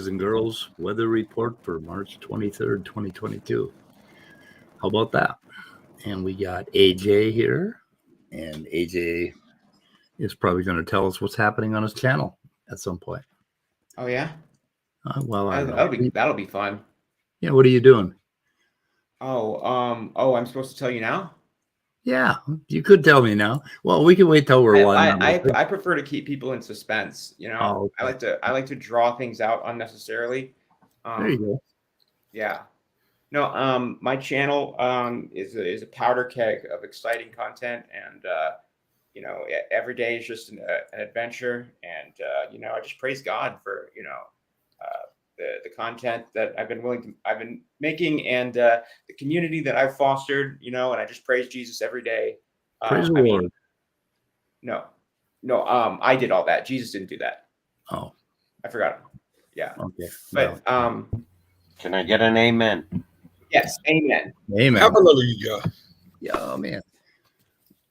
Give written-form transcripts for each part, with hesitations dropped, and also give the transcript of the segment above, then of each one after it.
And girls, weather report for March 23rd, 2022. How about that? And we got AJ here, and AJ is probably going to tell us what's happening on his channel at some point. Oh yeah. Well, I don't know. That'll be fun. Yeah. What are you doing? Oh, I'm supposed to tell you now? Yeah, you could tell me now. Well, we can wait till we're live. I prefer to keep people in suspense. You know, oh, okay. I like to draw things out unnecessarily. There you go. Yeah. No. My channel is a powder keg of exciting content, and you know, every day is just an adventure, and you know, I just praise God for the content that I've been making, and the community that I've fostered, you know, and I just praise Jesus every day. Praise the Lord. No, I did all that. Jesus didn't do that. Oh, I forgot. Yeah. Okay. But can I get an amen? Yes, amen. Amen. Hallelujah. Yeah, oh, man.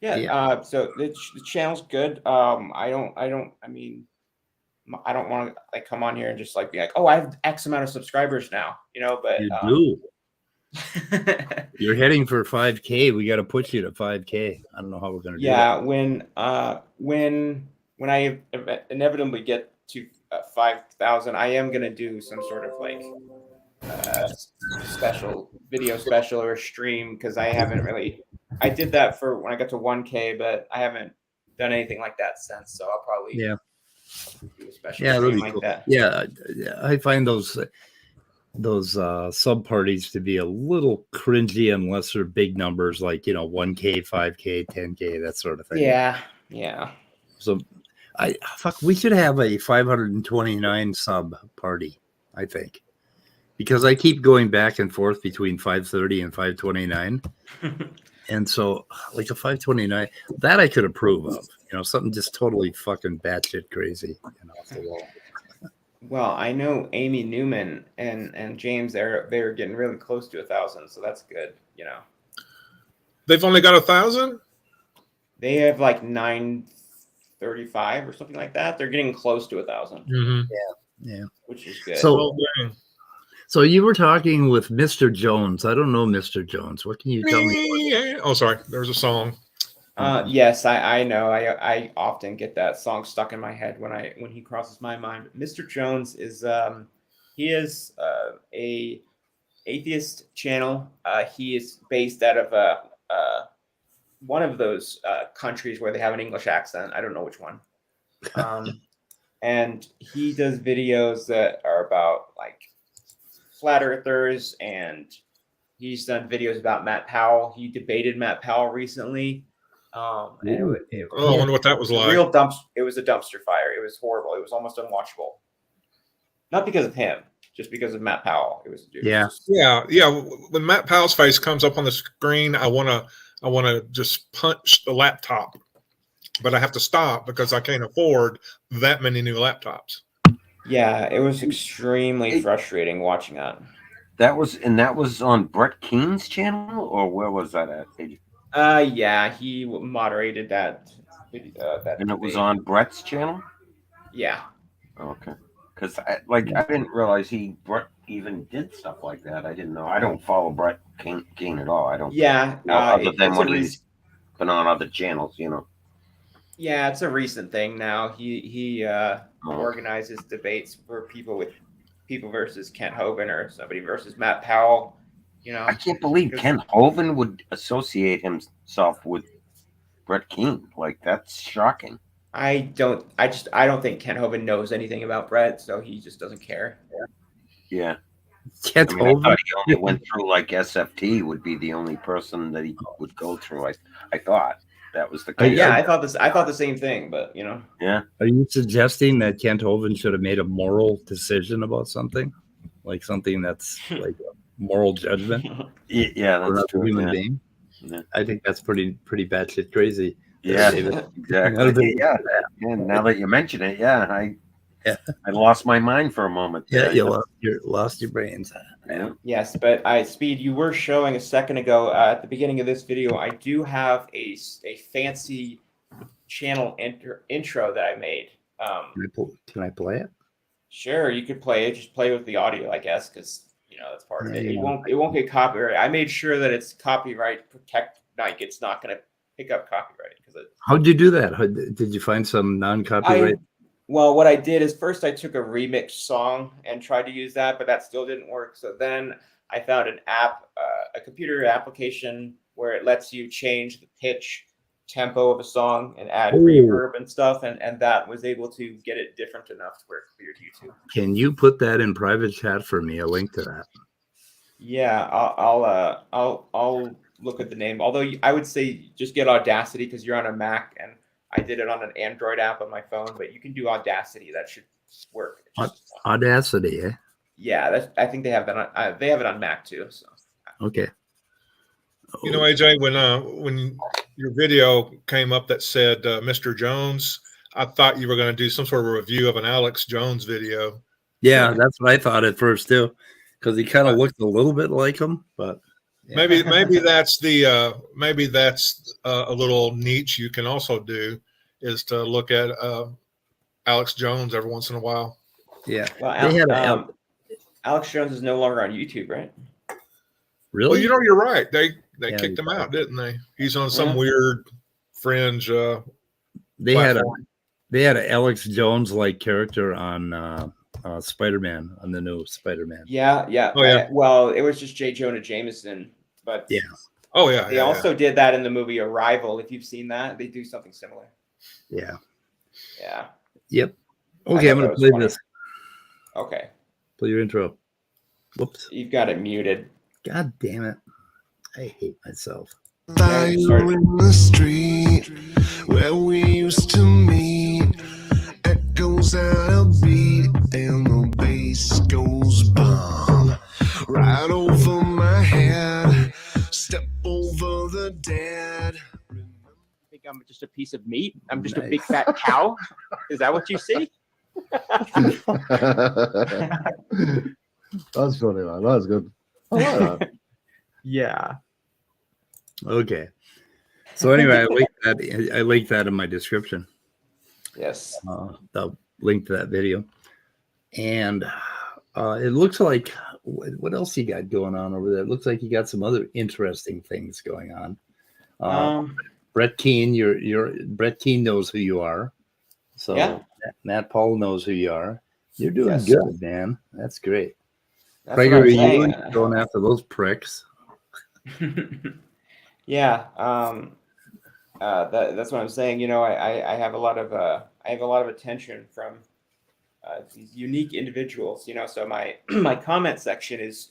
Yeah. So the channel's good. I don't want to like come on here and just like be like, oh, I have X amount of subscribers now, you know, but you do. You're heading for 5K. We got to push you to 5K. I don't know how we're going to do that. Yeah. When I inevitably get to 5,000, I am going to do some sort of like video special or stream, because I did that for when I got to 1K, but I haven't done anything like that since. So I'll probably do a special stream like cool. that. Yeah, I find those sub parties to be a little cringy unless they're big numbers, like 1K, 5K, 10K, that sort of thing. Yeah. So we should have a 529 sub party, I think, because I keep going back and forth between 530 and 529. And so like a 529 that I could approve of, something just totally fucking batshit crazy, off the wall. Well, I know Amy Newman and James, they're getting really close to 1,000, so that's good, They've only got 1,000? They have like 935 or something like that. They're getting close to 1,000. Mm-hmm. Yeah. Which is good. So you were talking with Mr. Jones. I don't know Mr. Jones. What can you tell me? Oh, sorry. There's a song. Yes, I know. I often get that song stuck in my head when he crosses my mind. But Mr. Jones is he is a atheist channel. He is based out of one of those countries where they have an English accent. I don't know which one. And he does videos that are about like flat earthers, and he's done videos about Matt Powell. He debated Matt Powell recently. I wonder what that was like. It was a dumpster fire. It was horrible. It was almost unwatchable. Not because of him, just because of Matt Powell. It was a dude. Yeah. When Matt Powell's face comes up on the screen, I wanna just punch the laptop, but I have to stop because I can't afford that many new laptops. Yeah, it was extremely frustrating watching that. That was on Brett Keane's channel, or where was that at? Yeah, he moderated that video. And it was on Brett's channel? Yeah. Okay. Because I didn't realize Brett even did stuff like that. I didn't know. I don't follow Brett Keane at all. I don't. Yeah. Other than when he's been on other channels, Yeah, it's a recent thing now. He organizes debates for people versus Kent Hovind or somebody versus Matt Powell. I can't believe Kent Hovind would associate himself with Brett Keane. Like, that's shocking. I don't think Kent Hovind knows anything about Brett, so he just doesn't care. Yeah. Kent I mean, I Hovind? thought he only went through like SFT would be the only person that he would go through. I thought that was the case. Yeah, I thought the same thing, but you know. Yeah. Are you suggesting that Kent Hovind should have made a moral decision about something? Like something that's like a moral judgment Yeah, for that's another true. human Yeah. being? Yeah. I think that's pretty batshit crazy. Yeah, David. exactly. Yeah. Now that you mention it, I lost my mind for a moment. Yeah, you lost your brains. Yeah. Yes, but Speed, you were showing a second ago at the beginning of this video. I do have a fancy channel intro that I made. Can I play it? Sure, you could play it. Just play with the audio, I guess, because you know that's part of it. Yeah. It won't get copyright. I made sure that it's copyright protect. Like it's not going to pick up copyright because How'd you do that? Did you find some non-copyright? Well, what I did is first I took a remix song and tried to use that, but that still didn't work. So then I found an app, a computer application where it lets you change the pitch, tempo of a song and add reverb and stuff. And that was able to get it different enough to where it cleared YouTube. Can you put that in private chat for me? A link to that. Yeah, I'll look at the name. Although I would say just get Audacity because you're on a Mac and I did it on an Android app on my phone, but you can do Audacity. That should work. Audacity, eh? Yeah, I think they have that. They have it on Mac too. So okay. You know, AJ, when your video came up that said Mr. Jones, I thought you were going to do some sort of review of an Alex Jones video. Yeah, that's what I thought at first too, because he kind of looked a little bit like him, but. Yeah. Maybe that's a little niche you can also do is to look at Alex Jones every once in a while. Yeah. Well, Alex Jones is no longer on YouTube, right? Really? Well, you know, you're right. They kicked him out, didn't they? He's on some weird fringe. They had an Alex Jones like character on Spider-Man, on the new Spider-Man. Yeah. Oh, yeah. Well, it was just J. Jonah Jameson, but yeah. Oh yeah. They also did that in the movie Arrival. If you've seen that, they do something similar. Yeah. Yeah. Yep. Okay, I'm gonna play this. Okay. Play your intro. Whoops. You've got it muted. God damn it. I hate myself. Fire in the street where we used to meet. Echoes out a beat and the bass goes bomb. Right over my head. Step over the dead. I think I'm just a piece of meat. I'm just a big fat cow. Is that what you see? That's funny, man. That's good. I like that. Yeah. Okay. So anyway, I linked that in my description. Yes. The link to that video. And it looks like what else you got going on over there? It looks like you got some other interesting things going on. Brett Keane, Brett Keane knows who you are. So yeah. Matt Powell knows who you are. You're doing good, man. That's great. Prager, are you going after those pricks? Yeah. That's what I'm saying. You know, I have a lot of attention from these unique individuals. You know, so my comment section is,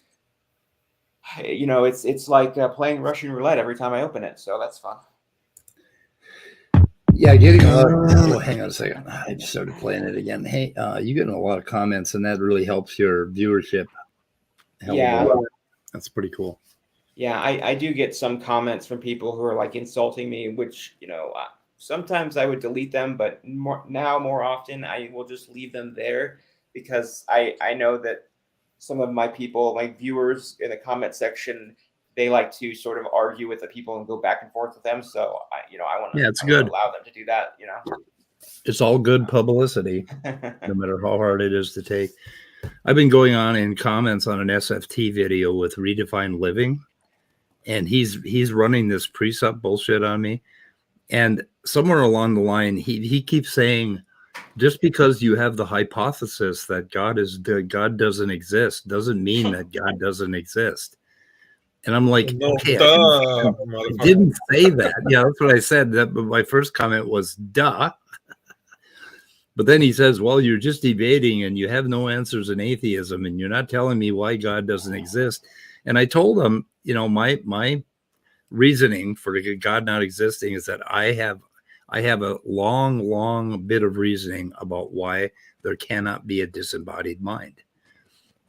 you know, it's like playing Russian roulette every time I open it. So that's fun. Yeah, hang on a second. I just started playing it again. Hey, you're getting a lot of comments, and that really helps your viewership. Yeah, that's pretty cool. Yeah, I do get some comments from people who are like insulting me, which, you know, sometimes I would delete them, but more often I will just leave them there because I know that some of my people, my viewers in the comment section, they like to sort of argue with the people and go back and forth with them. So I want to allow them to do that. You know, it's all good publicity, no matter how hard it is to take. I've been going on in comments on an SFT video with Redefined Living, and he's running this precept bullshit on me. And somewhere along the line, he keeps saying, just because you have the hypothesis that God doesn't exist doesn't mean that God doesn't exist. And I'm like, okay, I didn't say that. Yeah, that's what I said. But my first comment was, duh. But then he says, well, you're just debating and you have no answers in atheism and you're not telling me why God doesn't exist. And I told him, my reasoning for God not existing is that I have a long bit of reasoning about why there cannot be a disembodied mind.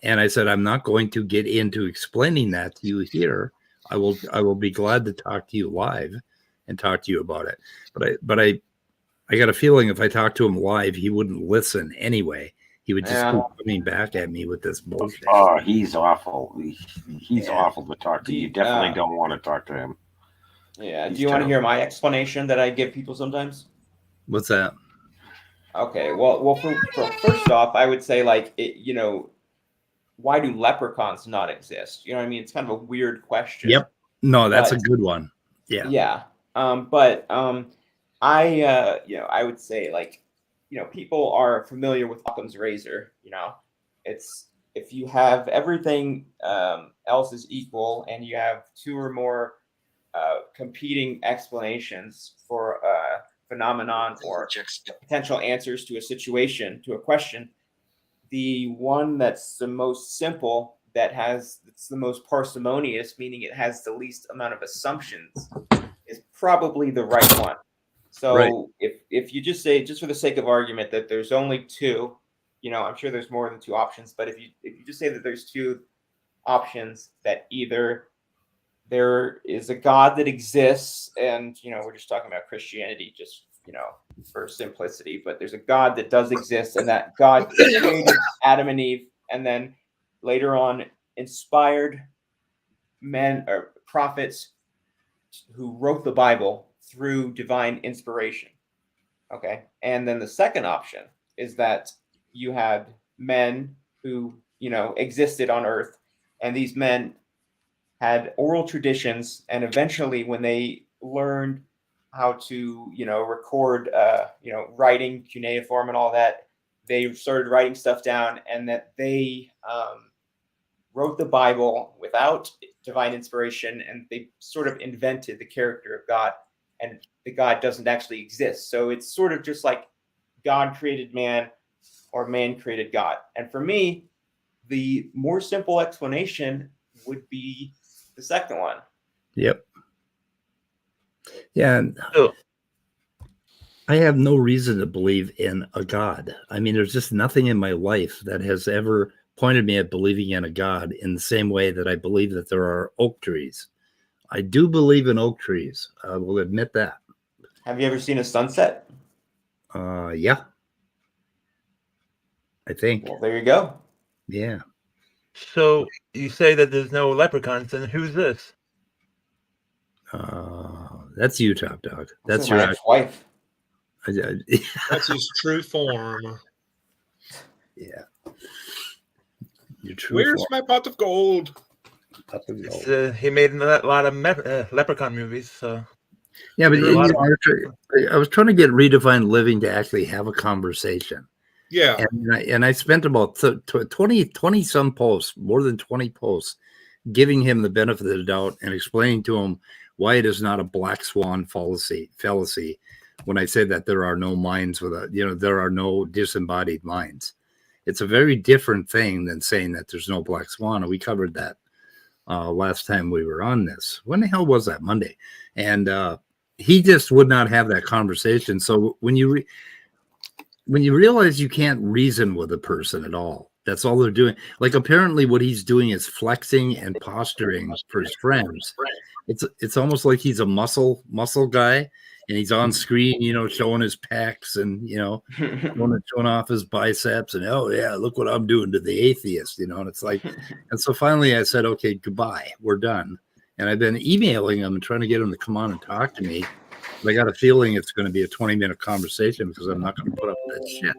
And I said, I'm not going to get into explaining that to you here. I will be glad to talk to you live and talk to you about it. But I got a feeling if I talked to him live, he wouldn't listen anyway. He would just keep coming back at me with this bullshit. Oh, he's awful. He's awful to talk to. You definitely don't want to talk to him. Yeah. Do you want to hear my explanation that I give people sometimes? What's that? Okay. Well, first off, I would say why do leprechauns not exist? You know what I mean? It's kind of a weird question. Yep. No, that's a good one. Yeah. Yeah. I would say people are familiar with Occam's razor. It's if you have everything else is equal and you have two or more competing explanations for a phenomenon or potential answers to a situation, to a question, the one that's the most simple, it's the most parsimonious, meaning it has the least amount of assumptions, is probably the right one. So if you just say, just for the sake of argument, that there's only two, I'm sure there's more than two options, but if you just say that there's two options, that either there is a God that exists, and we're just talking about Christianity, just for simplicity, but there's a God that does exist, and that God created Adam and Eve, and then later on inspired men or prophets who wrote the Bible through divine inspiration. Okay. And then the second option is that you had men who, existed on earth, and these men had oral traditions, and eventually when they learned how to, record, writing, cuneiform and all that, they started writing stuff down, and that they wrote the Bible without divine inspiration, and they sort of invented the character of God, and the God doesn't actually exist. So it's sort of just like God created man or man created God. And for me, the more simple explanation would be the second one. Yep. Yeah. Oh. I have no reason to believe in a God. I mean, there's just nothing in my life that has ever pointed me at believing in a God in the same way that I believe that there are oak trees. I do believe in oak trees. I will admit that. Have you ever seen a sunset? Yeah. I think. Well, there you go. Yeah. So you say that there's no leprechauns, and who's this? That's you, Topdawg. That's my your ex-wife. That's his true form. Yeah. Your true Where's form. my pot of gold? Pot of gold. He made a lot of leprechaun movies. So Yeah, but There's a lot I was trying to get Redefined Living to actually have a conversation. Yeah. And I spent about 20 some posts, more than 20 posts, giving him the benefit of the doubt and explaining to him why it is not a black swan fallacy when I say that there are no minds there are no disembodied minds. It's a very different thing than saying that there's no black swan. And we covered that last time we were on this. When the hell was that? Monday. And he just would not have that conversation. So when you realize you can't reason with a person at all, that's all they're doing. Like apparently what he's doing is flexing and posturing for his friends. It's almost like he's a muscle guy, and he's on screen, showing his pecs and, showing off his biceps and, oh yeah, look what I'm doing to the atheist, and it's like, and so finally I said, okay, goodbye, we're done. And I've been emailing him and trying to get him to come on and talk to me. But I got a feeling it's going to be a 20-minute conversation because I'm not going to put up with that shit.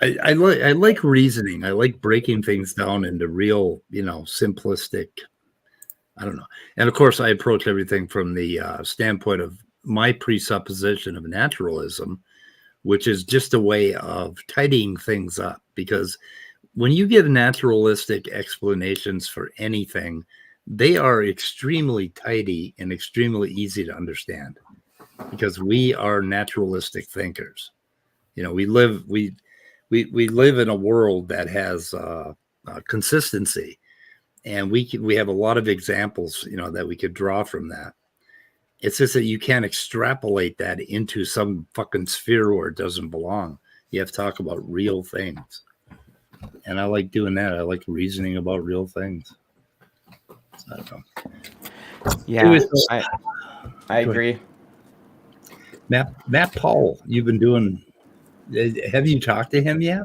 I like reasoning. I like breaking things down into real, simplistic, I don't know. And of course, I approach everything from the standpoint of my presupposition of naturalism, which is just a way of tidying things up. Because when you give naturalistic explanations for anything, they are extremely tidy and extremely easy to understand. because we are naturalistic thinkers. We live in a world that has consistency, and we have a lot of examples, that we could draw from that. It's just that you can't extrapolate that into some fucking sphere where it doesn't belong. You have to talk about real things. And I like doing that. I like reasoning about real things. I don't know. Yeah, Anyways, I go agree. Matt Powell, you've been doing. Have you talked to him yet?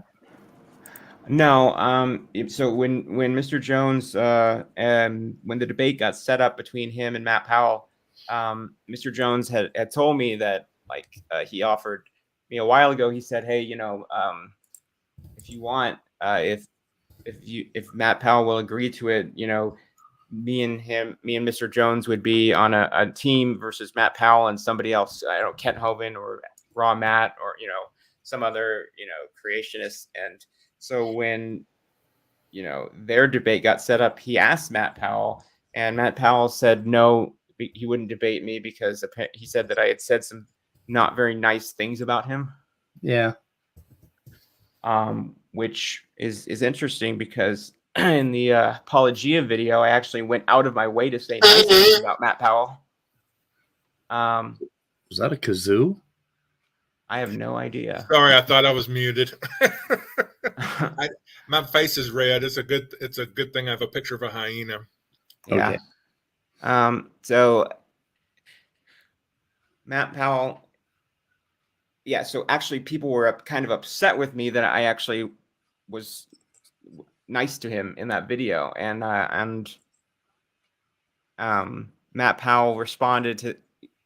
No, so when Mr. Jones, when the debate got set up between him and Matt Powell, Mr. Jones had told me that he offered me a while ago. He said, "Hey, if you want, if Matt Powell will agree to it, me and Mr. Jones would be on a team versus Matt Powell and somebody else. I don't know, Kent Hovind or Raw Matt or some other creationist." And so when their debate got set up, he asked Matt Powell, and Matt Powell said no, he wouldn't debate me because he said that I had said some not very nice things about him. Yeah. Which is interesting because in the Apologia video, I actually went out of my way to say nice things about Matt Powell. Was that a kazoo? I have no idea. Sorry, I thought I was muted. My face is red. It's a good thing I have a picture of a hyena. Yeah. Okay. So Matt Powell. Yeah. So actually, people were kind of upset with me that I actually was nice to him in that video, and Matt Powell responded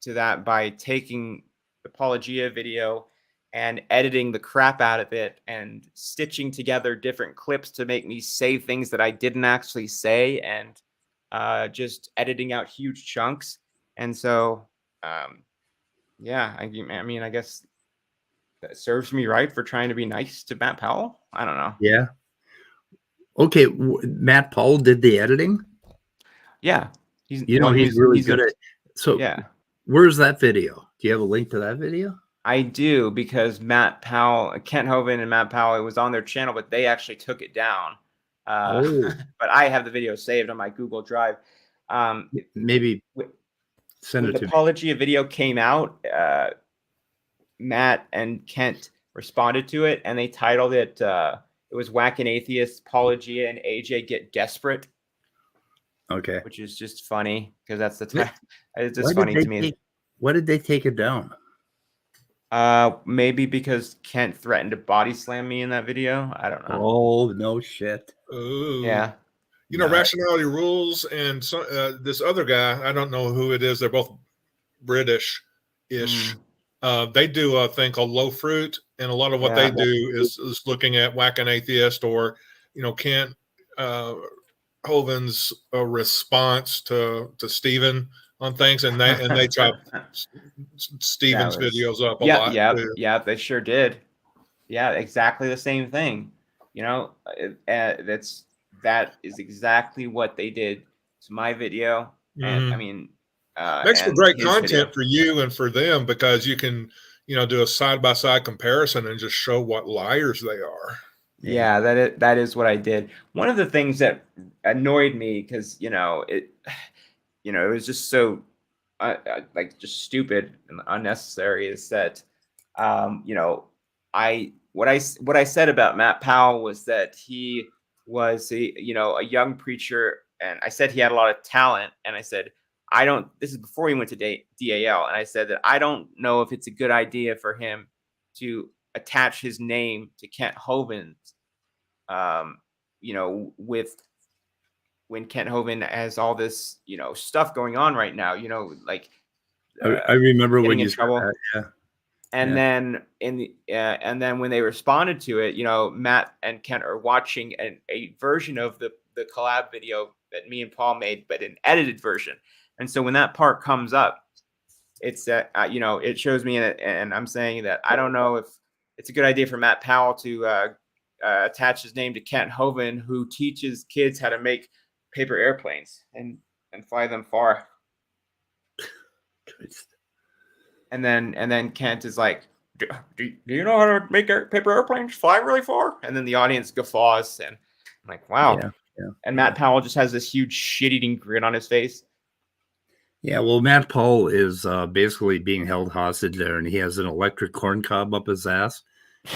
to that by taking the Apologia video and editing the crap out of it and stitching together different clips to make me say things that I didn't actually say, and just editing out huge chunks. And so, yeah, I mean, I guess that serves me right for trying to be nice to Matt Powell. I don't know. Yeah. Okay. Matt Powell did the editing. Yeah. He's really good at. So yeah. Where's that video? Do you have a link to that video? I do, because Matt Powell, Kent Hovind and Matt Powell, it was on their channel, but they actually took it down. But I have the video saved on my Google Drive. Maybe send it when to the Apologia video came out, Matt and Kent responded to it, and they titled it, it was Whack and Atheist, Apologia, and AJ Get Desperate. Okay. Which is just funny, because that's the time. It's just funny to me. Why did they take it down? Maybe because Kent threatened to body slam me in that video. I don't know. Oh, no shit. Ooh. Yeah. Rationality Rules and this other guy, I don't know who it is. They're both British-ish. They do a thing called Low Fruit, and a lot of what they do is looking at Whack an Atheist or, Kent Hovind's response to Stephen on things, and they chop Stephen's videos up a lot. Yeah, they sure did. Yeah, exactly the same thing. That is exactly what they did to my video. And I mean, makes for great content for you and for them, because you can, do a side-by-side comparison and just show what liars they are. Yeah, that is what I did. One of the things that annoyed me, because it was just so just stupid and unnecessary, is that what I said about Matt Powell was that he was a young preacher, and I said he had a lot of talent, and I said this is before he went to DAL, and I said that I don't know if it's a good idea for him to attach his name to Kent Hovind, with when Kent Hovind has all this, stuff going on right now, I remember when you trouble. That, yeah. And then and then when they responded to it, Matt and Kent are watching a version of the collab video that me and Paul made, but an edited version. And so when that part comes up, it's it shows me in it, and I'm saying that I don't know if it's a good idea for Matt Powell to attach his name to Kent Hovind, who teaches kids how to make paper airplanes and fly them far. And then Kent is like, do you know how to make paper airplanes fly really far? And then the audience guffaws, and I'm like, wow. Yeah. And Matt Powell just has this huge shit-eating grin on his face. Yeah, well, Matt Powell is basically being held hostage there, and he has an electric corn cob up his ass,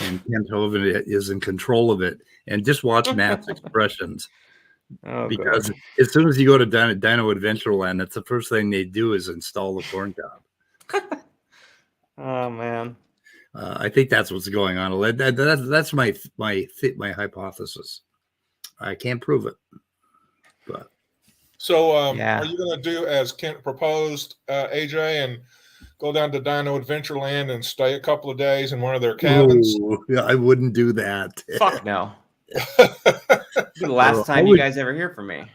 and Kent Hovind is in control of it. And just watch Matt's expressions, because as soon as you go to Dino Adventureland, that's the first thing they do is install the corn cob. Oh man, I think that's what's going on. That's my hypothesis. I can't prove it, but. So are you going to do as Kent proposed, AJ, and go down to Dino Adventureland and stay a couple of days in one of their cabins? Ooh, yeah, I wouldn't do that. Fuck no. The last time you guys ever hear from me.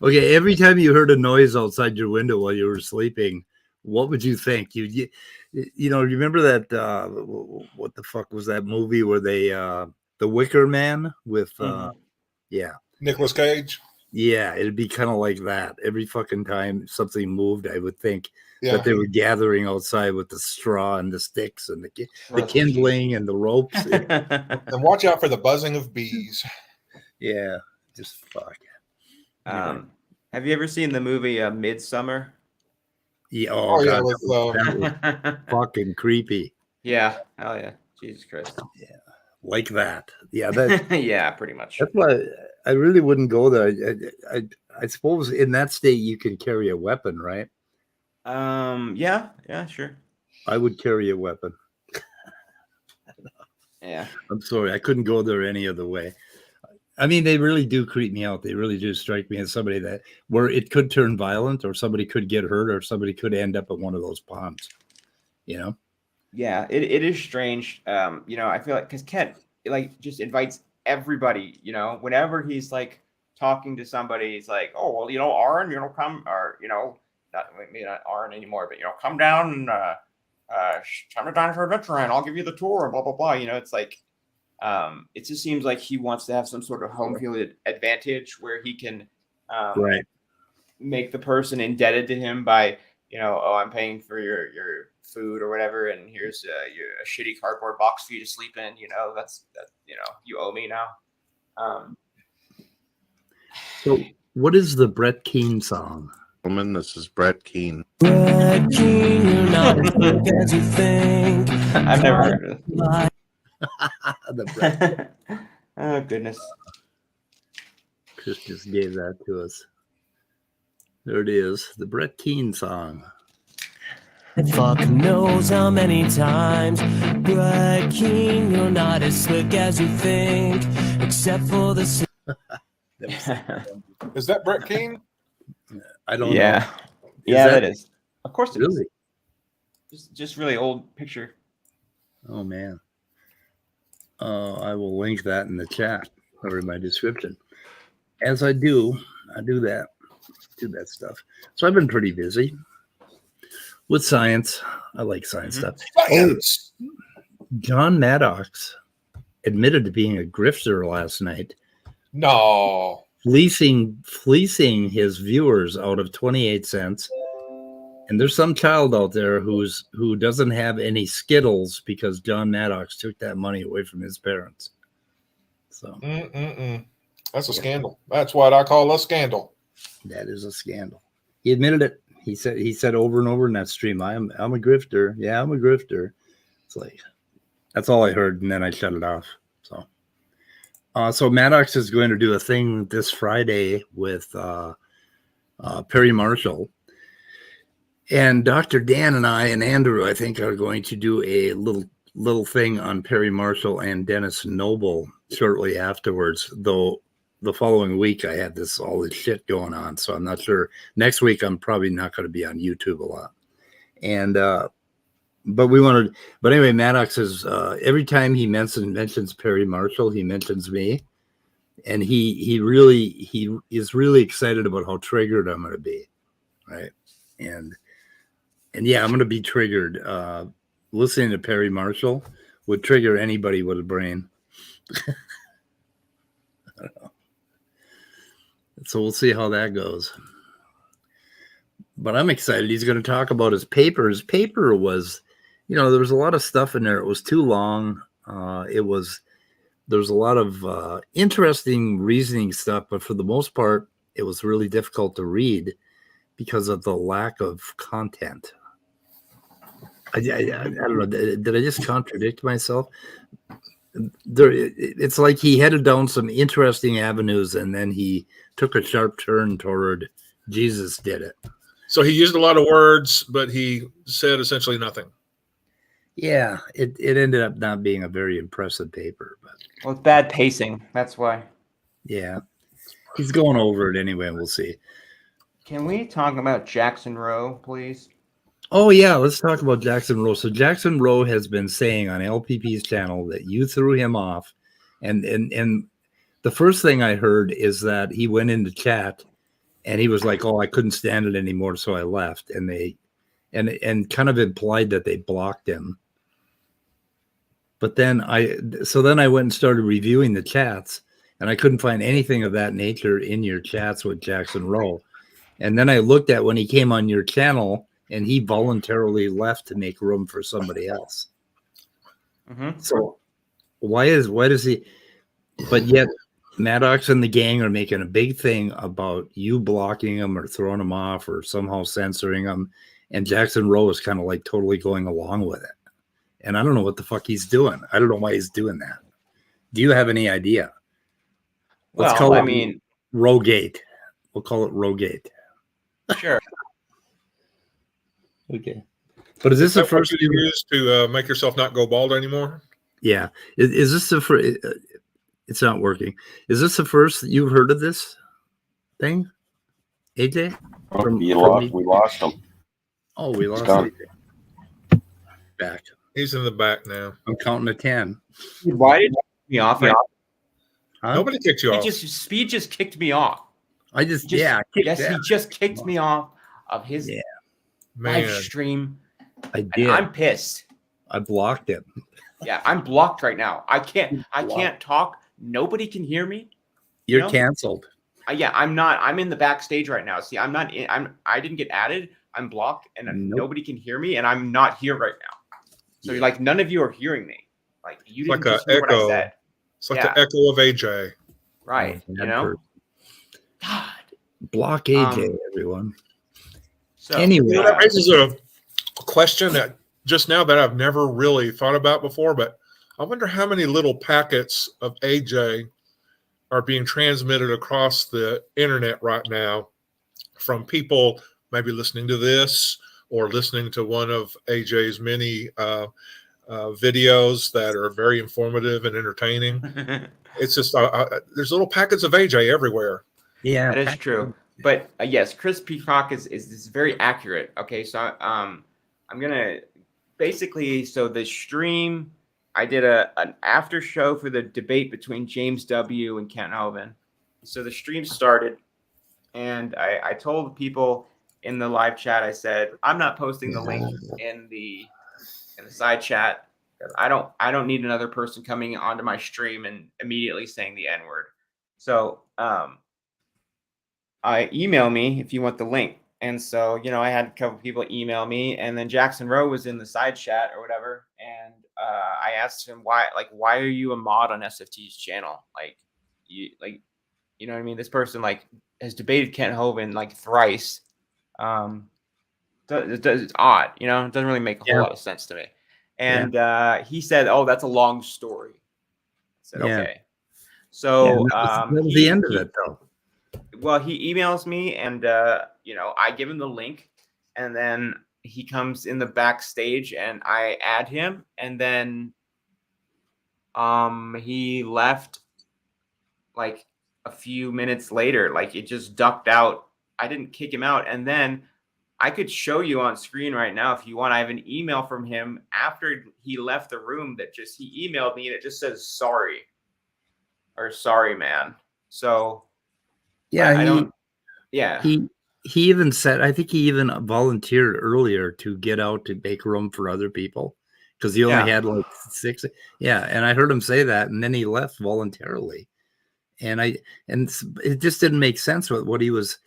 Okay, every time you heard a noise outside your window while you were sleeping, what would you think? You remember that? What the fuck was that movie where they The Wicker Man with Nicolas Cage? Yeah, it'd be kind of like that. Every fucking time something moved, I would think that they were gathering outside with the straw and the sticks and the kindling and the ropes. And watch out for the buzzing of bees. Yeah, just fuck. Have you ever seen the movie Midsummer? Yeah, God, that was fucking creepy. Yeah, hell yeah, Jesus Christ. Yeah, like that. Yeah, that. Yeah, pretty much. That's why I really wouldn't go there. I suppose in that state you can carry a weapon, right? Yeah, sure. I would carry a weapon. Yeah. I'm sorry, I couldn't go there any other way. I mean, they really do creep me out. They really do strike me as somebody that where it could turn violent, or somebody could get hurt, or somebody could end up at one of those ponds. You know? Yeah, it is strange. I feel like because Kent just invites everybody, whenever he's like talking to somebody, he's like, oh, well, Aaron, come, or, maybe not Aaron anymore, but, come down and come to Dinosaur Adventure and I'll give you the tour and blah, blah, blah. It's like, it just seems like he wants to have some sort of home field advantage where he can make the person indebted to him by, I'm paying for your food or whatever, and here's a shitty cardboard box for you to sleep in. That's you owe me now. So what is the Brett Keane song? This is Brett Keane. Brett Keane, you're not as big as you think. I've never heard of it. The Brett. Oh goodness. Chris just gave that to us. There it is, the Brett Keane song. Fuck knows how many times. Brett Keane, you're not as slick as you think, except for the. Is that Brett Keane? I don't know. Yeah, that is. Of course it really is. Just really old picture. Oh man. I will link that in the chat or in my description. As I do that stuff. So I've been pretty busy with science. I like science stuff. Science. Oh, John Maddox admitted to being a grifter last night. No. Fleecing his viewers out of 28 cents. And there's some child out there who doesn't have any Skittles because John Maddox took that money away from his parents. So that's a scandal. That's what I call a scandal. That is a scandal. He admitted it. He said over and over in that stream, I'm a grifter. Yeah, I'm a grifter. It's like that's all I heard, and then I shut it off. So Maddox is going to do a thing this Friday with Perry Marshall. And Dr. Dan and I and Andrew, I think, are going to do a little thing on Perry Marshall and Dennis Noble shortly afterwards. Though the following week I had all this shit going on, so I'm not sure. Next week I'm probably not going to be on YouTube a lot. And but anyway, Maddox is every time he mentions Perry Marshall, he mentions me, and he is really excited about how triggered I'm going to be, right? And yeah, I'm going to be triggered. Listening to Perry Marshall would trigger anybody with a brain. I don't know. So we'll see how that goes. But I'm excited. He's going to talk about his paper. His paper was there was a lot of stuff in there. It was too long. There was a lot of interesting reasoning stuff, but for the most part, it was really difficult to read because of the lack of content. I don't know. Did I just contradict myself? It's like he headed down some interesting avenues, and then he took a sharp turn toward Jesus did it. So he used a lot of words, but he said essentially nothing. Yeah, it ended up not being a very impressive paper, but Well, it's bad pacing. That's why. yeah, he's going over it anyway. We'll see. Can we talk about Jackson Rowe, please? Oh yeah, let's talk about Jackson Rowe. So Jackson Rowe has been saying on LPP's channel that you threw him off, and the first thing I heard is that he went into chat and he was like, "Oh, I couldn't stand it anymore, so I left." And they kind of implied that they blocked him. But then I went and started reviewing the chats, and I couldn't find anything of that nature in your chats with Jackson Rowe. And then I looked at when he came on your channel, and he voluntarily left to make room for somebody else. Mm-hmm. So why does he? But yet Maddox and the gang are making a big thing about you blocking him or throwing him off or somehow censoring him, and Jackson Rowe is kind of like totally going along with it. And I don't know what the fuck he's doing. I don't know why he's doing that. Do you have any idea? Let's call it Rowegate. We'll call it Rowegate. Sure. Okay. But is this the first you use to make yourself not go bald anymore? Yeah. Is this the first? It's not working. Is this the first you've heard of this thing, AJ? We lost him. Oh, we lost gone. AJ. Back. He's in the back now. I'm counting to 10. Why did you kick me off? Huh? Nobody kicked you off. Speed just kicked me off. He just kicked me off of his live stream. I did. I'm pissed. I blocked him. Yeah, I'm blocked right now. I can't talk. Nobody can hear me. You're canceled. Yeah, I'm not. I'm in the backstage right now. See, I'm not. I didn't get added. I'm blocked, and nobody can hear me, and I'm not here right now. So like, none of you are hearing me. Like, you didn't just hear what I said. It's like the echo of AJ. Right. God. Block AJ, everyone. So anyway, that raises a question that just now that I've never really thought about before, but I wonder how many little packets of AJ are being transmitted across the internet right now from people maybe listening to this or listening to one of AJ's many videos that are very informative and entertaining. It's just there's little packets of AJ everywhere. Yeah, that is true. But yes, Chris Peacock is very accurate. Okay, so I'm gonna basically, so the stream, I did an after show for the debate between James W. and Kent Hovind. So the stream started, and I told people in the live chat, I said, I'm not posting the link in the side chat because I don't need another person coming onto my stream and immediately saying the N-word. So email me if you want the link. And so, I had a couple people email me, and then Jackson Rowe was in the side chat or whatever. And I asked him why are you a mod on SFT's channel? You know what I mean? This person has debated Kent Hovind thrice. It's odd, it doesn't really make a whole lot of sense to me. And he said, "Oh, that's a long story." I said, "Okay." So that was the end of it, though. Well, he emails me, and I give him the link, and then he comes in the backstage, and I add him, and then he left a few minutes later. It just ducked out. I didn't kick him out, and then I could show you on screen right now if you want. I have an email from him after he left the room that he emailed me, and it just says sorry or sorry, man. So he even said, I think he even volunteered earlier to get out to make room for other people because he only had 6. Yeah, and I heard him say that, and then he left voluntarily, and it just didn't make sense with what he was.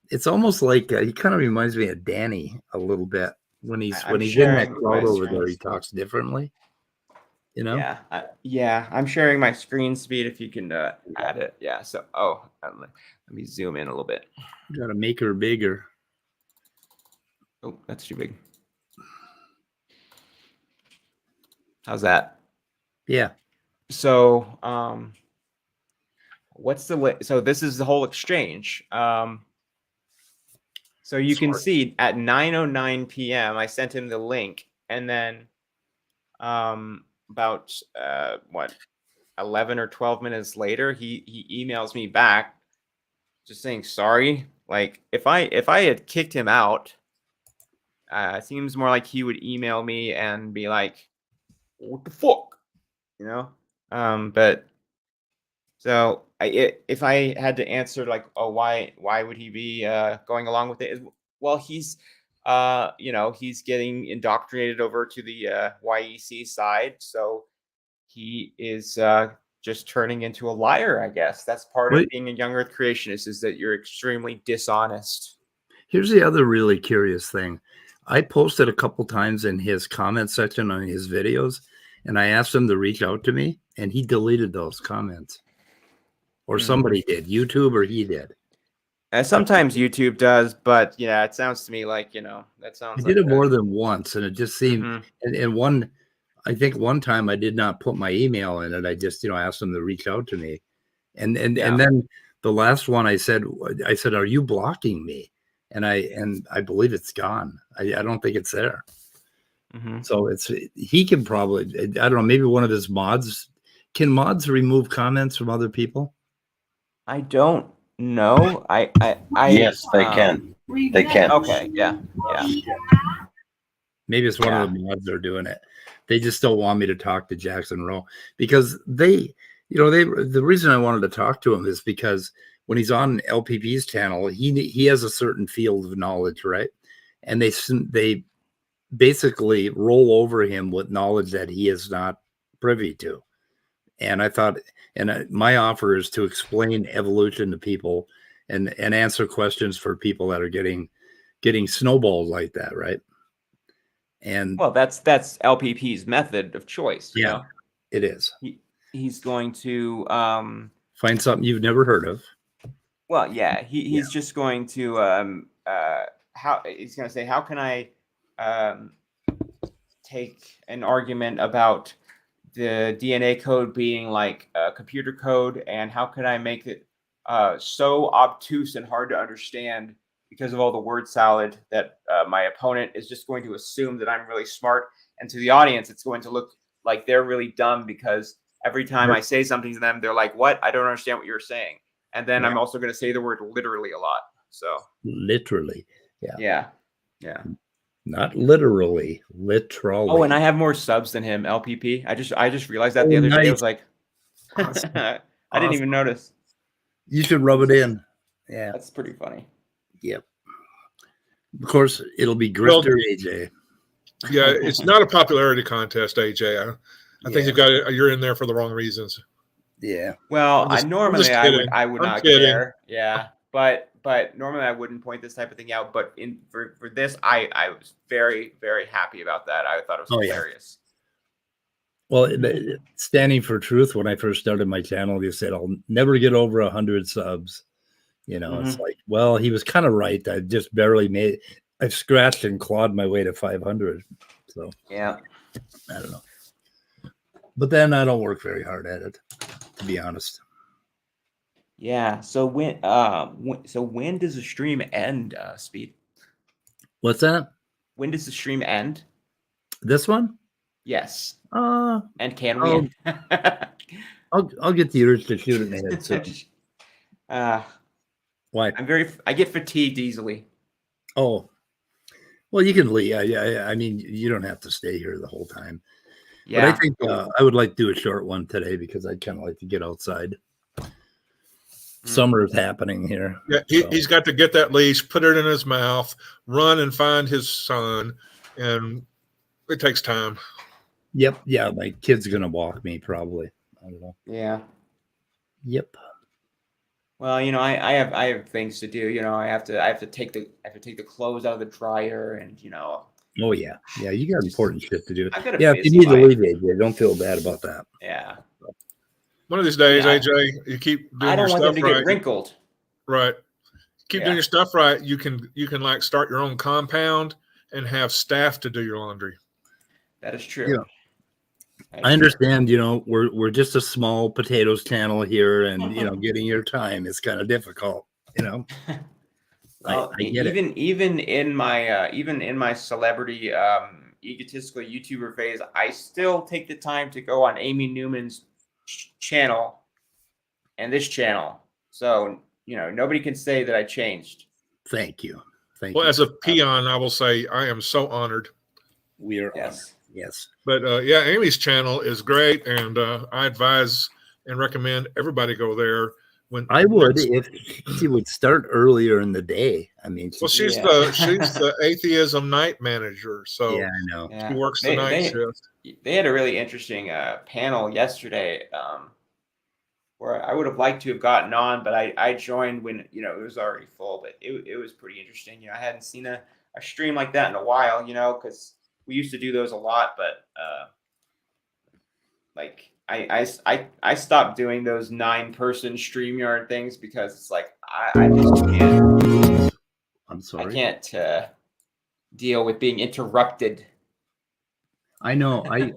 It's almost like he kind of reminds me of Danny a little bit When he's I'm in that sharing crowd my over there, he screens. talks differently. You know? Yeah, I'm sharing my screen speed if you can add it. Yeah, so let me zoom in a little bit. You gotta make her bigger. Oh, that's too big. How's that? Yeah. So what's the so this is the whole exchange. So you can see at 9:09 p.m. I sent him the link, and then about 11 or 12 minutes later, he emails me back just saying sorry. Like if I had kicked him out, it seems more like he would email me and be like, "What the fuck," you know? But so if I had to answer like, oh, why would he be going along with it? Well, he's he's getting indoctrinated over to the YEC side, so he is just turning into a liar. I guess that's part of being a young Earth creationist, is that you're extremely dishonest. Here's the other really curious thing. I posted a couple times in his comment section on his videos, and I asked him to reach out to me, and he deleted those comments. Or somebody did, YouTube, or he did. Sometimes YouTube does, but yeah, it sounds to me like, that sounds. I did it more than once, and it just seemed. And I think one time I did not put my email in it. I just, asked them to reach out to me, and then the last one I said, "Are you blocking me?" And I believe it's gone. I don't think it's there. So he can probably, I don't know, maybe one of his mods. Can mods remove comments from other people? I don't know. Yes, they can. They can. Okay, yeah. Maybe it's one of the mods that are doing it. They just don't want me to talk to Jackson Rowe because the reason I wanted to talk to him is because when he's on LPP's channel, he has a certain field of knowledge, right? And they basically roll over him with knowledge that he is not privy to. And I thought, my offer is to explain evolution to people and answer questions for people that are getting snowballed like that, right? And well, that's LPP's method of choice. Yeah, it is. He's going to find something you've never heard of. Well, yeah, he's just going to he's going to say, how can I take an argument about the DNA code being like a computer code, and how can I make it so obtuse and hard to understand because of all the word salad that my opponent is just going to assume that I'm really smart, and to the audience it's going to look like they're really dumb because every time I say something to them, they're like, "What? I don't understand what you're saying." And then I'm also going to say the word literally a lot. So literally, yeah. Not literally, literally. Oh, and I have more subs than him, LPP. I just realized that the other day. I was like, I didn't even notice. You should rub it in. Yeah, that's pretty funny. Yep. Of course, it'll be Grifter AJ. Yeah, it's not a popularity contest, AJ. I think you're in there for the wrong reasons. Yeah. Well, normally I would not care. Yeah, but normally I wouldn't point this type of thing out. But for this, I was very, very happy about that. I thought it was hilarious. Well, standing for truth, when I first started my channel, they said I'll never get over 100 subs. It's like, well, he was kind of right. I just barely I've scratched and clawed my way to 500. So yeah, I don't know. But then I don't work very hard at it, to be honest. Yeah. So when does the stream end, Speed? What's that? When does the stream end? This one? Yes. And can we end? I'll get the urge to shoot it in the head soon. Why? I get fatigued easily. Oh. Well, you can leave. I mean, you don't have to stay here the whole time. Yeah. But I think I would like to do a short one today because I'd kind of like to get outside. Summer is happening here. Yeah, he's got to get that leash, put it in his mouth, run and find his son, and it takes time. Yep. Yeah, my kid's gonna walk me probably. I don't know. Yeah. Yep. Well, I have things to do. I have to take the clothes out of the dryer, and Oh yeah, yeah. You got important shit to do. I've got a Yeah, if you busy need to life. leave, AJ, don't feel bad about that. Yeah. One of these days, Yeah, AJ, you keep doing I don't your want them stuff to right. get wrinkled. Right. Keep Yeah. doing your stuff right. You can like start your own compound and have staff to do your laundry. That is true. Yeah. That is I true. understand, we're just a small potatoes channel here, and getting your time is kind of difficult. Well, I get it. even in my celebrity egotistical YouTuber phase, I still take the time to go on Amy Newman's channel and this channel. So nobody can say that I changed. Thank you. Thank Well, you. as a peon, I will say I am so honored. We are Yes. honored. Yes. But yeah, Amy's channel is great, and I advise and recommend everybody go there. When I would if she would start earlier in the day. I mean, well, she's Yeah. the atheism night manager, so yeah, I know. Yeah. she works the night shift. They had a really interesting panel yesterday where I would have liked to have gotten on, but I joined when it was already full. But it was pretty interesting. I hadn't seen a stream like that in a while. Because we used to do those a lot, but like I stopped doing those 9-person StreamYard things because it's like I just can't. I'm sorry. I can't deal with being interrupted. I know. I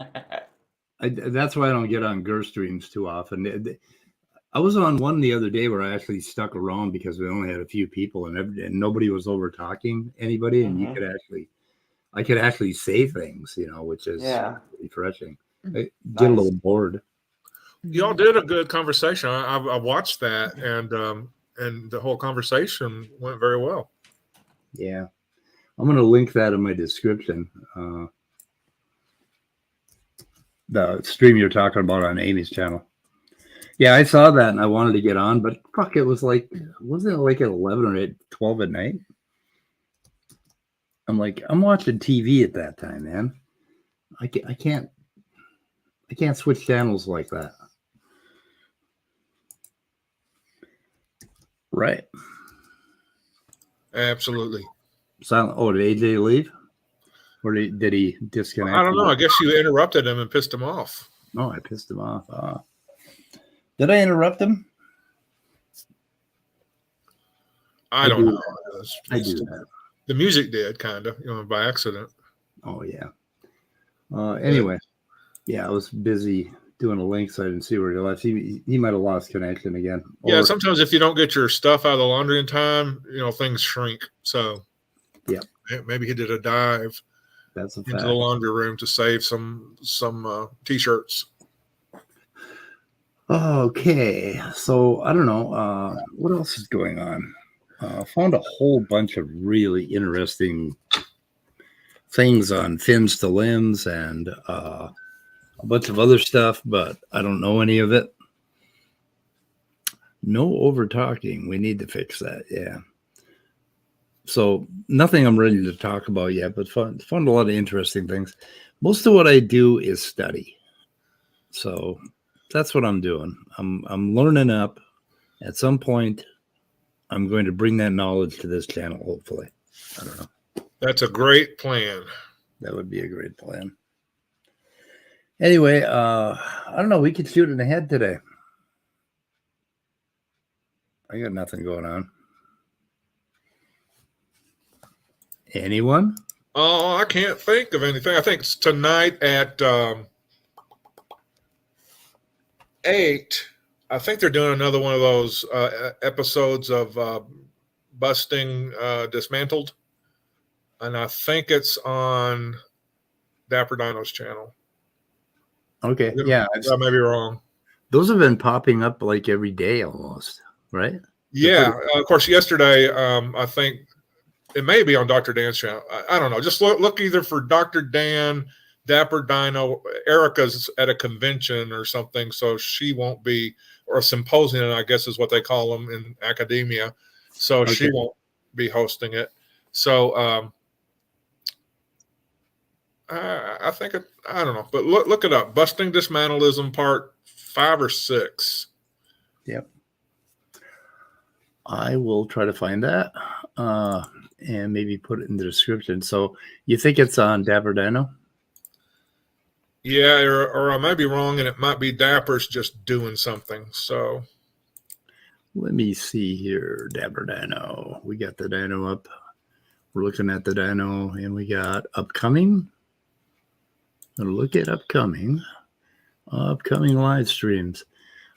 that's why I don't get on Grift streams too often. I was on one the other day where I actually stuck around because we only had a few people and nobody was over talking anybody, and I could actually say things, which is refreshing. I get a little bored. Y'all did a good conversation. I watched that, and the whole conversation went very well. Yeah, I'm going to link that in my description. The stream you're talking about on Amy's channel. Yeah, I saw that and I wanted to get on, but fuck, it was like, wasn't it like at 11 or 12 at night? I'm like, I'm watching TV at that time, man. I can't switch channels like that. Right. Absolutely. Silent. Oh, did AJ leave? Or did he disconnect? I don't know. I guess you interrupted him and pissed him off. No, I pissed him off. Did I interrupt him? I don't know. I do that. The music did, kind of, by accident. Oh, yeah. Anyway, yeah, I was busy doing a link, so I didn't see where he left. He might have lost connection again. Yeah, sometimes if you don't get your stuff out of the laundry in time, things shrink. So yeah, maybe he did a dive into the laundry room to save some T-shirts. Okay, so I don't know what else is going on. Found a whole bunch of really interesting things on fins to limbs and a bunch of other stuff, but I don't know any of it. No over talking. We need to fix that. Yeah. So nothing I'm ready to talk about yet, but found a lot of interesting things. Most of what I do is study. So that's what I'm doing. I'm learning up. At some point, I'm going to bring that knowledge to this channel, hopefully. I don't know. That's a great plan. That would be a great plan. Anyway, I don't know. We could shoot in the head today. I got nothing going on. Anyone? Oh, I can't think of anything. I think it's tonight at 8. I think they're doing another one of those episodes of Busting Dismantled. And I think it's on Dapper Dino's channel. Okay. Yeah. I may be wrong. Those have been popping up like every day almost, right? Yeah. Of course, yesterday, I think it may be on Dr. Dan's channel. I don't know. Just look either for Dr. Dan, Dapper Dino. Erica's at a convention or something, so she won't be, or a symposium, I guess is what they call them in academia. So she won't be hosting it. So I think I don't know, but look it up. Busting Dismantleism Part 5 or 6. Yep. I will try to find that. and maybe put it in the description. So you think it's on Dapper Dino? Yeah, or I might be wrong, and it might be Dapper's just doing something. So Let me see here, Dapper Dino. We got the Dino up. We're looking at the Dino, and we got upcoming. Gonna look at upcoming live streams.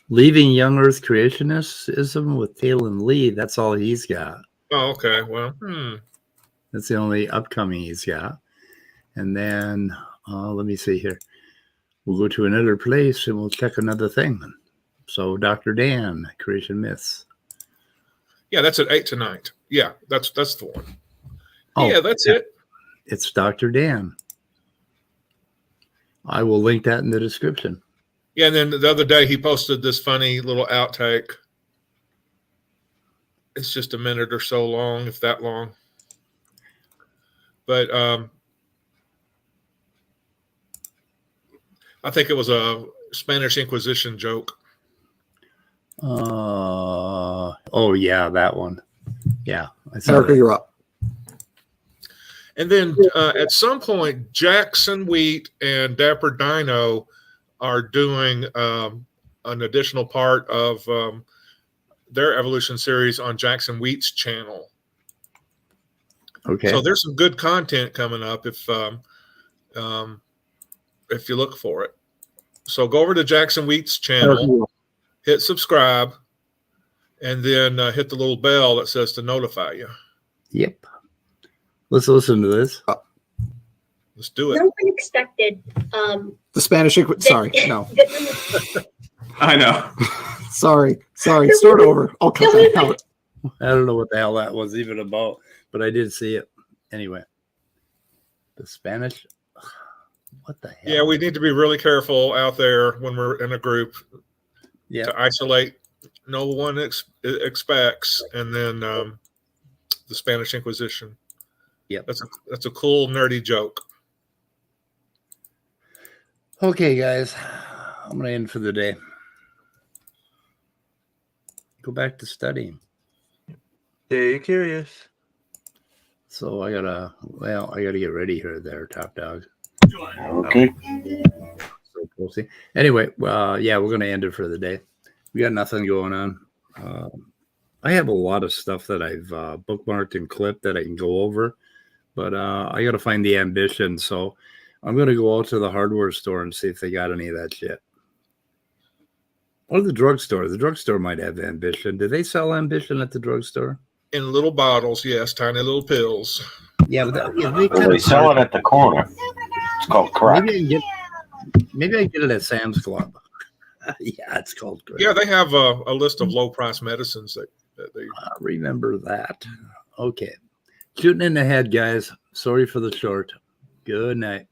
Leaving Young Earth Creationism with Talon Lee. That's all he's got. oh, okay. Well, That's the only upcoming he's got. And then let me see here. We'll go to another place and we'll check another thing. So Dr. Dan, Creation Myths. yeah, that's at 8 tonight. Yeah, that's the one. Oh, yeah, that's it. It's Dr. Dan. I will link that in the description. Yeah, and then the other day he posted this funny little outtake. It's just a minute or so long, if that long. But I think it was a Spanish Inquisition joke. Oh yeah, that one. Yeah, I saw Erica, that. you're up. And then at some point, Jackson Wheat and Dapper Dino are doing an additional part of their evolution series on Jackson Wheat's channel. Okay. So there's some good content coming up if you look for it. So go over to Jackson Wheat's channel, hit subscribe, and then hit the little bell that says to notify you. Yep. Let's listen to this. Let's do it. No one expected. The Spanish sorry, no. I know. Sorry. Start over. I'll cut that out. I don't know what the hell that was even about, but I did see it. Anyway, the Spanish. What the hell? Yeah, we need to be really careful out there when we're in a group to isolate. No one expects, and then the Spanish Inquisition. Yep. That's a cool nerdy joke. Okay, guys, I'm gonna end for the day. Go back to studying. Stay curious. So I gotta get ready here, there, Topdawg. Okay. So we'll see. Anyway, yeah, we're gonna end it for the day. We got nothing going on. I have a lot of stuff that I've bookmarked and clipped that I can go over, but I got to find the ambition. So I'm going to go out to the hardware store and see if they got any of that shit. Or the drugstore. The drugstore might have ambition. Do they sell ambition at the drugstore? In little bottles, yes, tiny little pills. Yeah, but They sell it at the corner. It's called crack. Maybe I can get it at Sam's Club. Yeah, it's called Grift. Yeah, they have a list of low price medicines that they remember that. Okay. Shooting in the head, guys. Sorry for the short. Good night.